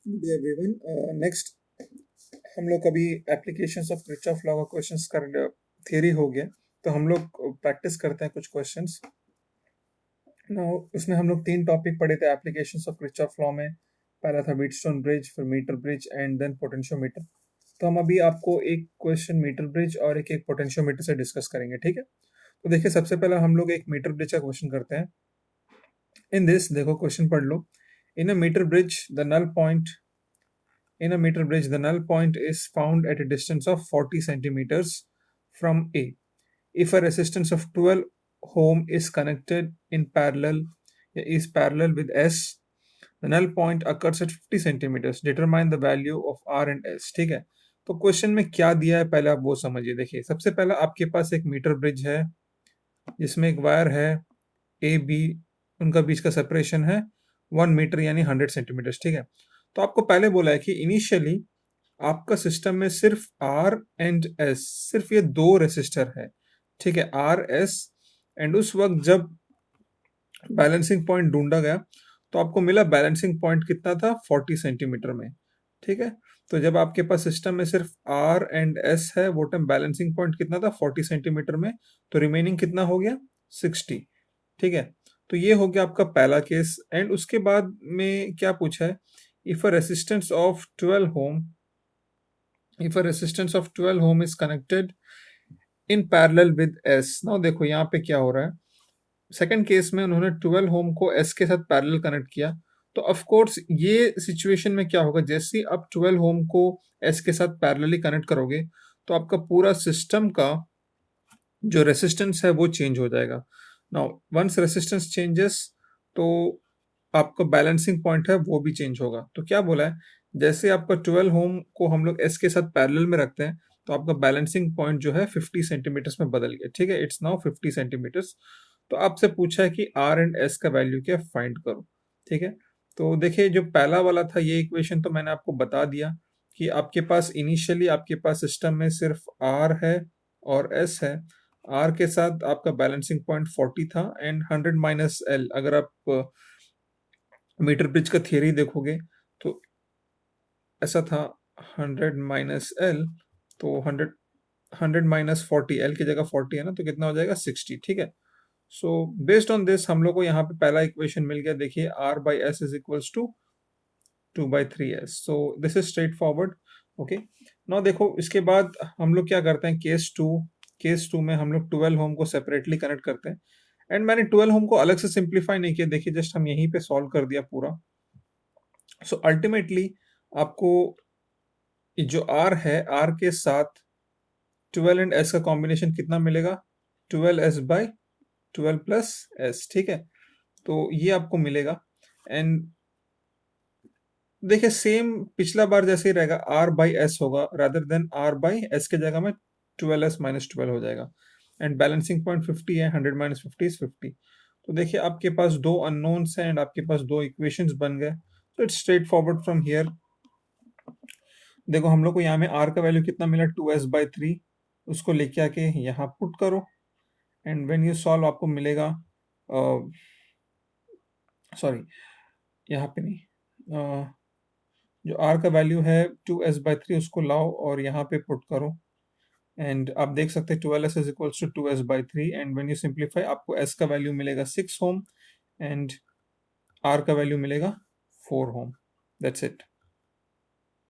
Good everyone. Next हम लोग अभी एप्लीकेशंस ऑफ किरचॉफ लॉ का क्वेश्चंस कर थियरी हो गया, तो हम लोग प्रैक्टिस करते हैं कुछ क्वेश्चंस। नाउ उसमें हम लोग 3 टॉपिक पढ़े थे एप्लीकेशंस ऑफ किरचॉफ लॉ में। पहला था व्हीटस्टोन ब्रिज, फिर metre bridge and then potentiometer. तो हम अभी आपको एक क्वेश्चन मीटर ब्रिज और एक पोटेंशियोमीटर से डिस्कस करेंगे, ठीक है। तो देखिए, सबसे पहले हम लोग एक मीटर ब्रिज का क्वेश्चन करते हैं। इन दिस, देखो क्वेश्चन पढ़ लो। In a metre bridge the null point In a meter bridge, the null point is found at a distance of 40 centimeters from A. If a resistance of 12 ohm is connected in parallel, is parallel with S, the null point occurs at 50 centimeters. Determine the value of R and S. ठीक है, तो question में क्या दिया है पहले आप वो समझिए। देखिए, सबसे पहला आपके पास एक मीटर ब्रिज है जिसमें एक वायर है ए बी, उनका बीच का सेपरेशन है 1 मीटर यानी 100 सेंटीमीटर, ठीक है। तो आपको पहले बोला है कि इनिशियली आपका सिस्टम में सिर्फ आर एंड एस, सिर्फ ये 2 रेसिस्टर है, ठीक है, आर एस। एंड उस वक्त जब बैलेंसिंग पॉइंट ढूंढा गया तो आपको मिला बैलेंसिंग पॉइंट कितना था, 40 सेंटीमीटर में, ठीक है। तो जब आपके पास सिस्टम में सिर्फ आर एंड एस है, वो टाइम बैलेंसिंग पॉइंट कितना था, 40 सेंटीमीटर में। तो रिमेनिंग कितना हो गया, 60, ठीक है। तो ये हो गया आपका पहला केस। एंड उसके बाद में क्या पूछा है, if a resistance of 12 ohm, if a resistance of 12 ohm is connected in parallel with S. Now देखो यहाँ पे क्या हो रहा है, सेकंड केस में उन्होंने 12 ओम को एस के साथ पैरेलल कनेक्ट किया। तो ऑफ कोर्स ये सिचुएशन में क्या होगा, जैसे ही आप 12 ओम को एस के साथ पैरेलली कनेक्ट करोगे तो आपका पूरा सिस्टम का जो रेसिस्टेंस है वो चेंज हो जाएगा। नाउ वंस रेसिस्टेंस चेंजेस तो आपका बैलेंसिंग पॉइंट है वो भी चेंज होगा। तो क्या बोला है, जैसे आपका 12 ओम को हम लोग एस के साथ पैरेलल में रखते हैं तो आपका बैलेंसिंग पॉइंट जो है 50 सेंटीमीटर्स में बदल गया, ठीक है। It's now 50 centimetres. तो आपसे पूछा है कि आर एंड एस का वैल्यू क्या फाइंड करो, ठीक है। तो देखिए, जो पहला वाला था ये इक्वेशन तो मैंने आपको बता दिया कि आपके पास इनिशियली आपके पास सिस्टम में सिर्फ आर है और एस है। आर के साथ आपका बैलेंसिंग पॉइंट 40 था एंड 100 माइनस एल। अगर आप मीटर ब्रिज का थियरी देखोगे तो ऐसा था 100 माइनस एल, तो 100 माइनस 40, एल की जगह 40 है ना, तो कितना हो जाएगा 60, ठीक है। सो बेस्ड ऑन दिस हम लोग को यहाँ पे पहला इक्वेशन मिल गया। देखिए, R by S is equals to 2/3s। So this is straightforward, okay. Now देखो, इसके बाद हम लोग क्या करते हैं, केस टू में हम लोग 12 ओम को सेपरेटली कनेक्ट करते हैं। एंड मैंने 12 ओम को अलग से सिंप्लीफाई नहीं किया, देखिए जस्ट हम यहीं पे सॉल्व कर दिया पूरा। सो अल्टीमेटली आपको जो आर है, आर के साथ 12 एंड एस का कॉम्बिनेशन कितना मिलेगा, 12s/12 प्लस एस, ठीक है। तो ये आपको मिलेगा। एंड देखिए, सेम पिछला बार जैसे ही रहेगा, आर बाई एस होगा rather than R by S के जगह में 12s-12 हो जाएगा। एंड बैलेंसिंग पॉइंट 50 है, 100 माइनस 50 इज 50। तो देखिए, आपके पास 2 अननोन्स हैं एंड आपके पास 2 इक्वेशंस बन गए। तो it's straight forward from here. देखो, हम लोग को यहाँ में आर का वैल्यू कितना मिला, 2s/3। उसको लेके आके यहाँ पुट करो एंड व्हेन यू सॉल्व आपको मिलेगा, सॉरी यहाँ पे नहीं, जो आर का वैल्यू है 2s/3 उसको लाओ और यहाँ पे पुट करो। एंड आप देख सकते हैं 12s is equals to 2s/3। And when you simplify आपको s का वैल्यू मिलेगा 6 ओम एंड r का वैल्यू मिलेगा 4 ओम। That's it.